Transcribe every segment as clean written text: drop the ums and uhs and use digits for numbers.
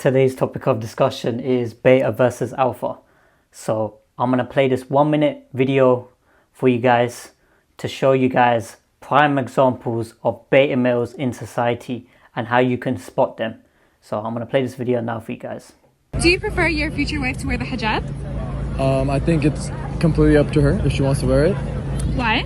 Today's topic of discussion is beta versus alpha. So I'm going to play this 1-minute video for you guys to show you guys prime examples of beta males in society and how you can spot them. So I'm going to play this video now for you guys. Do you prefer your future wife to wear the hijab? I think it's completely up to her if she wants to wear it. Why?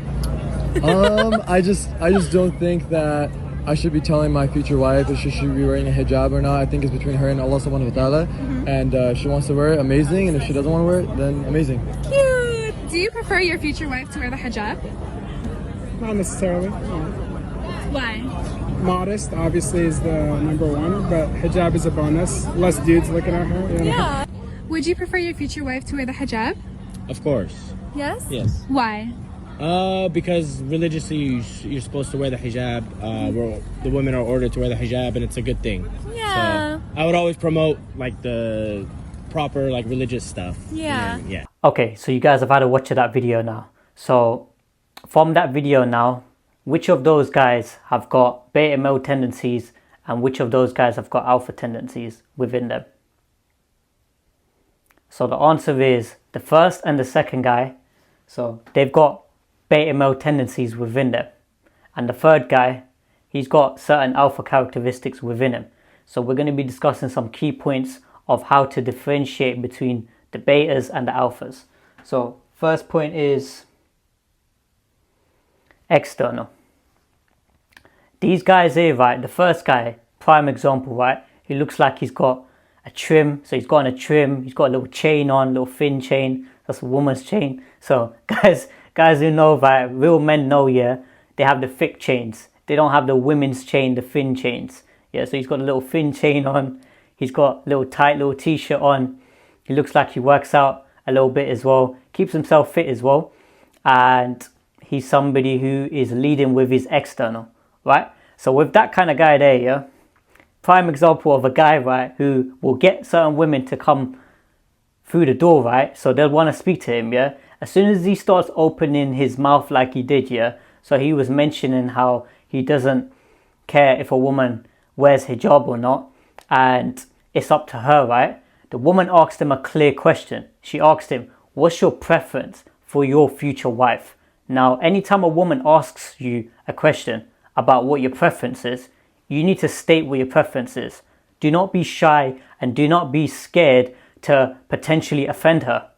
I just don't think that I should be telling my future wife if she should be wearing a hijab or not. I think it's between her and Allah subhanahu wa ta'ala. And if she wants to wear it, amazing. And if she doesn't want to wear it, then amazing. Cute! Do you prefer your future wife to wear the hijab? Not necessarily. Why? Modest, obviously, is the number one, but hijab is a bonus. Less dudes looking at her. You know? Yeah. Would you prefer your future wife to wear the hijab? Of course. Yes? Yes. Why? Because religiously you're supposed to wear the hijab. The women are ordered to wear the hijab, and it's a good thing. Yeah. So I would always promote like the proper like religious stuff. Yeah. Yeah. Okay, so you guys have had a watch of that video now. So from that video now, which of those guys have got beta male tendencies and which of those guys have got alpha tendencies within them? So the answer is the first and the second guy. So they've got beta male tendencies within them. And the third guy, he's got certain alpha characteristics within him. So we're going to be discussing some key points of how to differentiate between the betas and the alphas. So first point is external. These guys here, right, the first guy, prime example, right, he looks like he's got a trim. So he's got on a trim, he's got a little chain on, little thin chain. That's a woman's chain. So guys who know, right, real men know, yeah, they have the thick chains. They don't have the women's chain, the thin chains. Yeah, so he's got a little thin chain on. He's got a little tight little t-shirt on. He looks like he works out a little bit as well. Keeps himself fit as well. And he's somebody who is leading with his external, right? So with that kind of guy there, yeah, prime example of a guy, right, who will get certain women to come through the door, right? So they'll want to speak to him, yeah? As soon as he starts opening his mouth like he did, yeah? So he was mentioning how he doesn't care if a woman wears hijab or not. And it's up to her, right? The woman asked him a clear question. She asked him, what's your preference for your future wife? Now, anytime a woman asks you a question about what your preference is, you need to state what your preference is. Do not be shy and do not be scared to potentially offend her.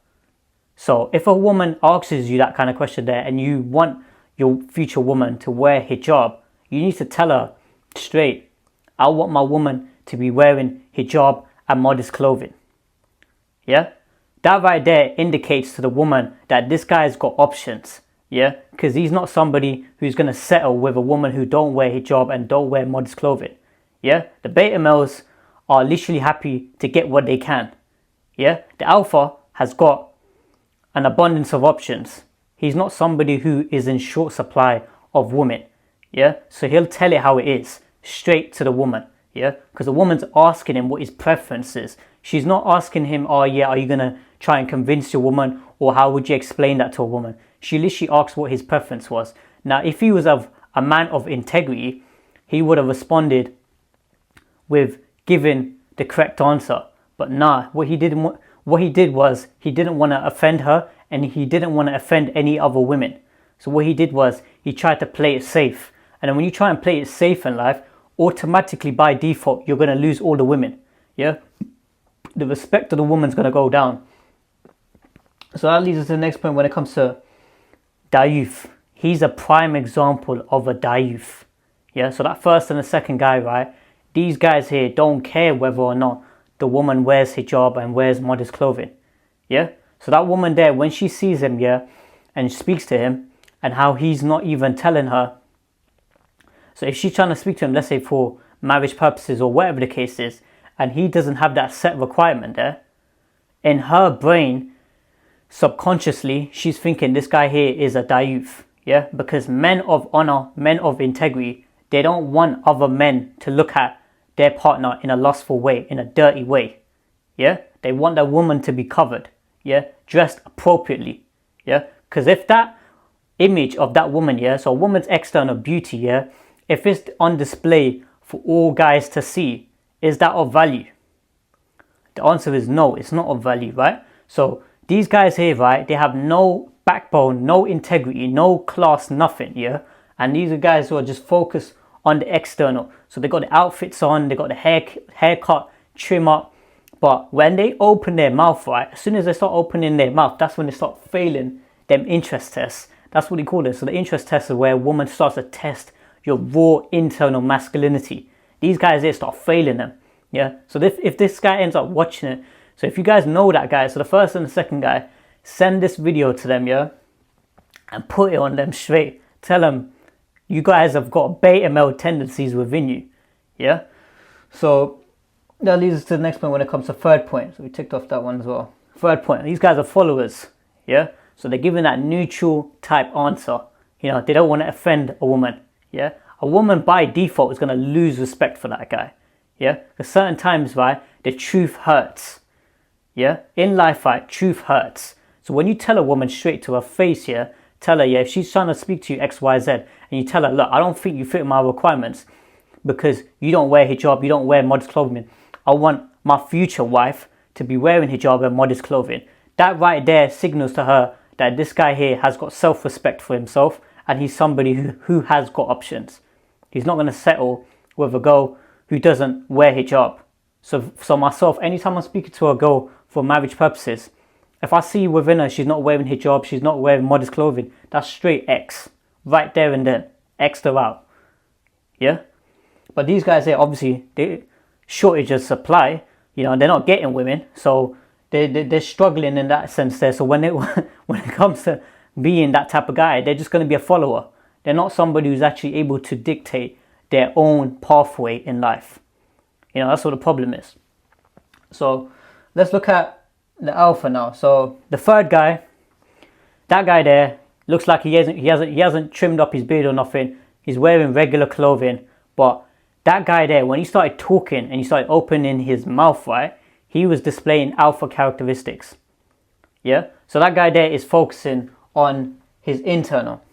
So if a woman asks you that kind of question there and you want your future woman to wear hijab, you need to tell her straight, I want my woman to be wearing hijab and modest clothing. Yeah? That right there indicates to the woman that this guy's got options. Yeah? Because he's not somebody who's going to settle with a woman who don't wear hijab and don't wear modest clothing. Yeah? The beta males are literally happy to get what they can. Yeah? The alpha has got an abundance of options. He's not somebody who is in short supply of women. Yeah? So he'll tell it how it is, straight to the woman. Yeah? Because the woman's asking him what his preference is. She's not asking him, oh yeah, are you going to try and convince your woman, or how would you explain that to a woman? She literally asked what his preference was. Now, if he was a man of integrity, he would have responded with giving the correct answer. But nah, what he did was he didn't want to offend her, and he didn't want to offend any other women. So what he did was he tried to play it safe. And then when you try and play it safe in life, automatically by default you're going to lose all the women. Yeah, the respect of the woman's going to go down. So that leads us to the next point when it comes to Dayooth. He's a prime example of a Dayooth. Yeah, so that first and the second guy, right? These guys here don't care whether or not the woman wears hijab and wears modest clothing. Yeah, so that woman there, when she sees him, yeah, and speaks to him, and how he's not even telling her. So if she's trying to speak to him, let's say for marriage purposes or whatever the case is, and he doesn't have that set requirement there, in her brain, subconsciously, she's thinking this guy here is a Dayooth. Yeah, because men of honor, men of integrity, they don't want other men to look at their partner in a lustful way, in a dirty way. Yeah, they want their woman to be covered. Yeah, dressed appropriately. Yeah, because if that image of that woman, yeah, so a woman's external beauty, yeah, if it's on display for all guys to see, is that of value? The answer is no, it's not of value, right? So these guys here, right, they have no backbone, no integrity, no class, nothing, yeah? And these are guys who are just focused on the external. So they got the outfits on, they got the haircut, trim up. But when they open their mouth, right, as soon as they start opening their mouth, that's when they start failing them interest tests. That's what they call it. So the interest test is where a woman starts to test your raw internal masculinity. These guys here start failing them. Yeah. So if this guy ends up watching it, so if you guys know that guy, so the first and the second guy, send this video to them, yeah, and put it on them straight. Tell them you guys have got beta male tendencies within you. Yeah. So that leads us to the next point when it comes to third point. So we ticked off that one as well. Third point, these guys are followers. Yeah. So they're giving that neutral type answer. You know, they don't want to offend a woman. Yeah. A woman by default is going to lose respect for that guy. Yeah. Because certain times, right, the truth hurts. Yeah. In life, right, truth hurts. So when you tell a woman straight to her face, yeah, tell her, yeah, if she's trying to speak to you X, Y, Z, and you tell her, look, I don't think you fit my requirements because you don't wear hijab, you don't wear modest clothing. I want my future wife to be wearing hijab and modest clothing. That right there signals to her that this guy here has got self-respect for himself and he's somebody who has got options. He's not going to settle with a girl who doesn't wear hijab. So myself, anytime I'm speaking to a girl for marriage purposes, if I see within her she's not wearing hijab, she's not wearing modest clothing, that's straight X. Right there and then. X her out. Yeah? But these guys here, obviously, they shortage of supply. You know, they're not getting women. So they're struggling in that sense there. So when it comes to being that type of guy, they're just going to be a follower. They're not somebody who's actually able to dictate their own pathway in life. You know, that's what the problem is. So let's look at the alpha now. So the third guy, that guy there, looks like he hasn't trimmed up his beard or nothing. He's wearing regular clothing. But that guy there, when he started talking and he started opening his mouth, right, he was displaying alpha characteristics. Yeah? So that guy there is focusing on his internal.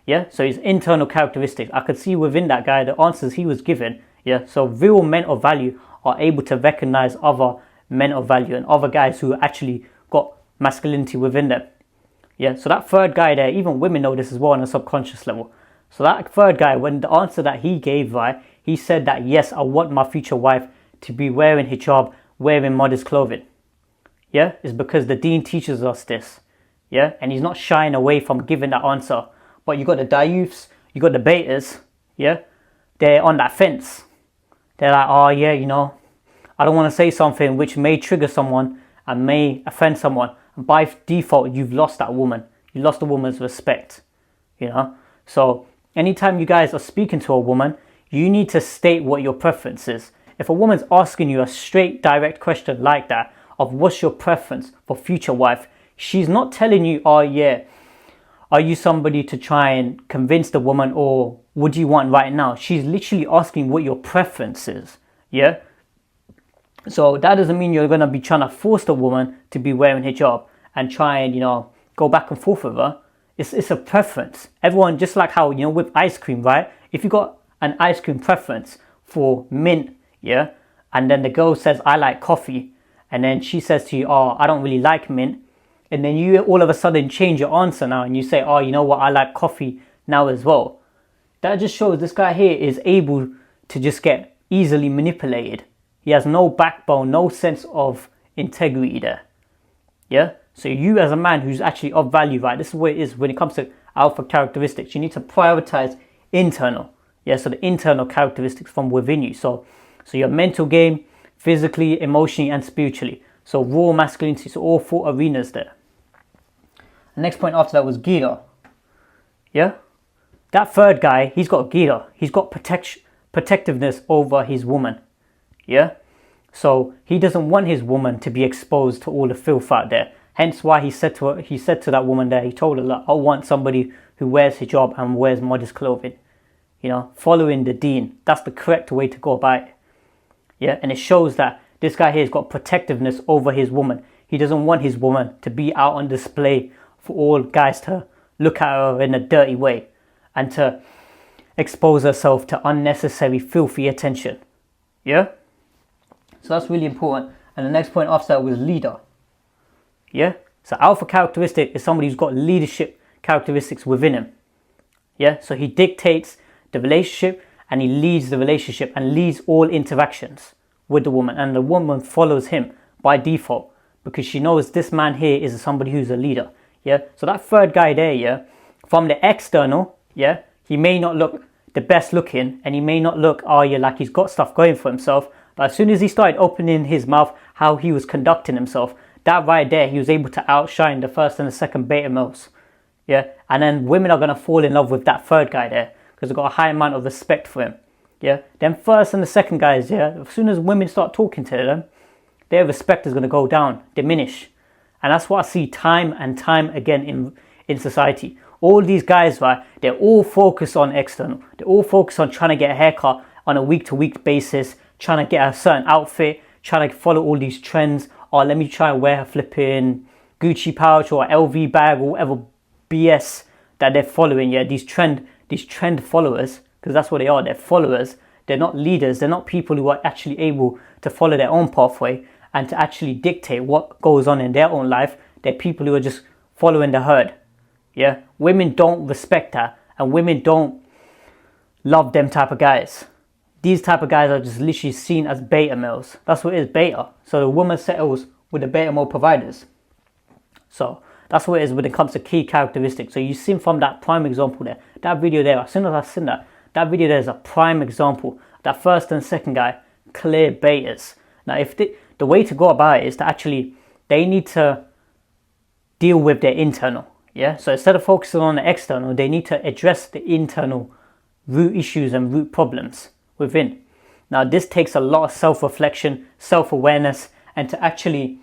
Yeah? So his internal characteristics. I could see within that guy the answers he was given. Yeah? So real men of value are able to recognize other men of value and other guys who actually got masculinity within them. Yeah? So that third guy there, even women know this as well on a subconscious level. So that third guy, when the answer that he gave, right, he said that, yes, I want my future wife to be wearing hijab, wearing modest clothing. Yeah, it's because the deen teaches us this. Yeah, and he's not shying away from giving that answer. But you got the Dayooths, you got the betas, yeah, they're on that fence. They're like, oh yeah, you know, I don't want to say something which may trigger someone and may offend someone. And by default, you've lost that woman. You lost a woman's respect, you know. So anytime you guys are speaking to a woman, you need to state what your preference is. If a woman's asking you a straight, direct question like that, of what's your preference for future wife, she's not telling you, oh yeah, are you somebody to try and convince the woman, or what do you want right now? She's literally asking what your preference is. Yeah? So that doesn't mean you're going to be trying to force the woman to be wearing hijab and try and, you know, go back and forth with her. It's a preference. Everyone, just like how, you know, with ice cream, right? If you got an ice cream preference for mint, yeah, and then the girl says, I like coffee, and then she says to you, oh, I don't really like mint, and then you all of a sudden change your answer now and you say, oh, you know what, I like coffee now as well. That just shows this guy here is able to just get easily manipulated. He has no backbone, no sense of integrity there. Yeah? So you as a man who's actually of value, right, this is what it is when it comes to alpha characteristics. You need to prioritize internal. Yeah, so the internal characteristics from within you. So your mental game, physically, emotionally, and spiritually. So raw masculinity, so all four arenas there. The next point after that was Gira. Yeah? That third guy, he's got Gira. He's got protectiveness over his woman. Yeah? So he doesn't want his woman to be exposed to all the filth out there. Hence why he said to that woman there, he told her, look, I want somebody who wears hijab and wears modest clothing. You know, following the deen. That's the correct way to go about it. Yeah, and it shows that this guy here has got protectiveness over his woman. He doesn't want his woman to be out on display for all guys to look at her in a dirty way and to expose herself to unnecessary filthy attention. Yeah? So that's really important. and the next point after that was leader. Yeah, so alpha characteristic is somebody who's got leadership characteristics within him. Yeah, so he dictates the relationship and he leads the relationship and leads all interactions with the woman, and the woman follows him by default because she knows this man here is somebody who's a leader. Yeah, so that third guy there, yeah, from the external, yeah, he may not look the best looking and he may not look, oh yeah, like he's got stuff going for himself, but as soon as he started opening his mouth, how he was conducting himself, that right there, he was able to outshine the first and the second beta males. Yeah, and then women are going to fall in love with that third guy there because they've got a high amount of respect for him. Yeah, then first and the second guys, yeah, as soon as women start talking to them, their respect is going to go down, diminish. And that's what I see time and time again in society. All these guys, right, they're all focused on external. They're all focused on trying to get a haircut on a week-to-week basis, trying to get a certain outfit, trying to follow all these trends. Or let me try and wear a flipping Gucci pouch or LV bag or whatever BS that they're following. Yeah, these trend followers, because that's what they are. They're followers. They're not leaders. They're not people who are actually able to follow their own pathway and to actually dictate what goes on in their own life. They're people who are just following the herd. Yeah, women don't respect that, and women don't love them type of guys. These type of guys are just literally seen as beta males. That's what it is, beta. So the woman settles with the beta male providers. So that's what it is when it comes to key characteristics. So you see from that prime example there, that video there, as soon as I seen that video there is a prime example. That first and second guy, clear betas. Now if the way to go about it is to actually, they need to deal with their internal. Yeah, so instead of focusing on the external, they need to address the internal root issues and root problems within. Now this takes a lot of self-reflection, self-awareness, and to actually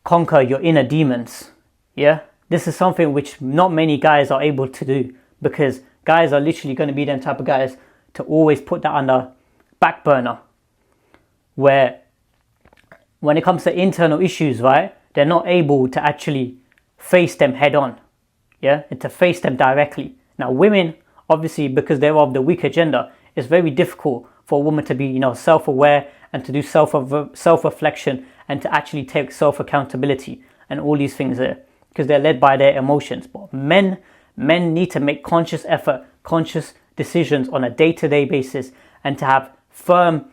conquer your inner demons. Yeah, this is something which not many guys are able to do, because guys are literally going to be them type of guys to always put that on the back burner, where when it comes to internal issues, right, they're not able to actually face them head on, yeah, and to face them directly. Now women, obviously, because they're of the weaker gender, it's very difficult for a woman to be, you know, self-aware and to do self-reflection and to actually take self-accountability and all these things there, because they're led by their emotions. But men need to make conscious effort, conscious decisions on a day-to-day basis, and to have firm,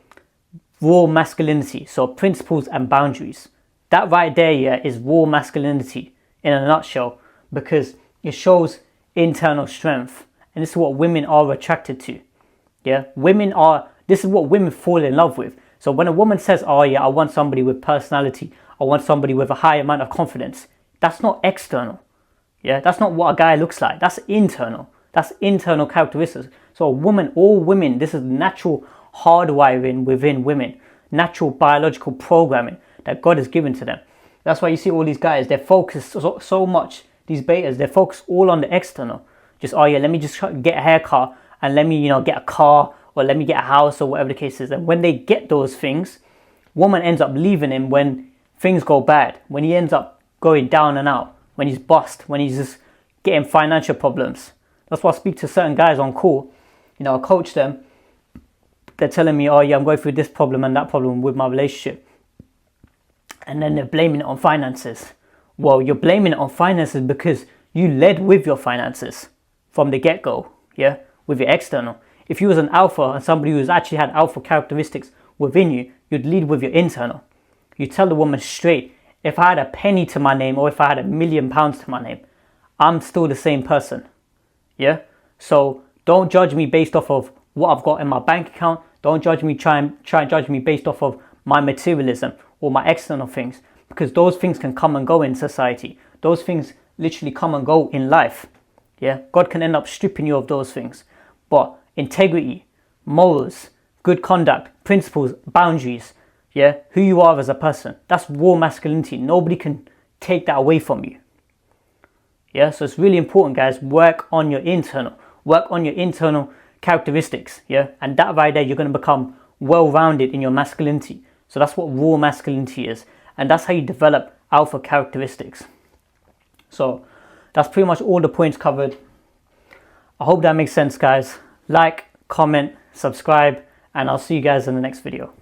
raw masculinity, so principles and boundaries. That right there, yeah, is raw masculinity in a nutshell, because it shows internal strength, and this is what women are attracted to. Yeah, this is what women fall in love with. So when a woman says, oh yeah, I want somebody with personality, I want somebody with a high amount of confidence, that's not external. Yeah, that's not what a guy looks like. That's internal. That's internal characteristics. So a woman, all women, this is natural hardwiring within women, natural biological programming that God has given to them. That's why you see all these guys, they're focused so much, these betas, they're focused all on the external. Just, oh yeah, let me just get a haircut and let me, you know, get a car or let me get a house or whatever the case is. And when they get those things, woman ends up leaving him when things go bad, when he ends up going down and out, when he's bust, when he's just getting financial problems. That's why I speak to certain guys on call. You know, I coach them. They're telling me, oh yeah, I'm going through this problem and that problem with my relationship. And then they're blaming it on finances. Well, you're blaming it on finances because you led with your finances from the get-go, yeah, with your external. If you was an alpha and somebody who's actually had alpha characteristics within you, you'd lead with your internal. You tell the woman straight, if I had a penny to my name or if I had £1 million to my name, I'm still the same person, yeah? So don't judge me based off of what I've got in my bank account. Don't judge me, try and judge me based off of my materialism or my external things, because those things can come and go in society. Those things literally come and go in life. Yeah, God can end up stripping you of those things. But integrity, morals, good conduct, principles, boundaries, yeah, who you are as a person, that's raw masculinity. Nobody can take that away from you. Yeah, so it's really important, guys, work on your internal characteristics, yeah, and that right there, you're going to become well-rounded in your masculinity. So that's what raw masculinity is, and that's how you develop alpha characteristics. So that's pretty much all the points covered. I hope that makes sense, guys. Like, comment, subscribe, and I'll see you guys in the next video.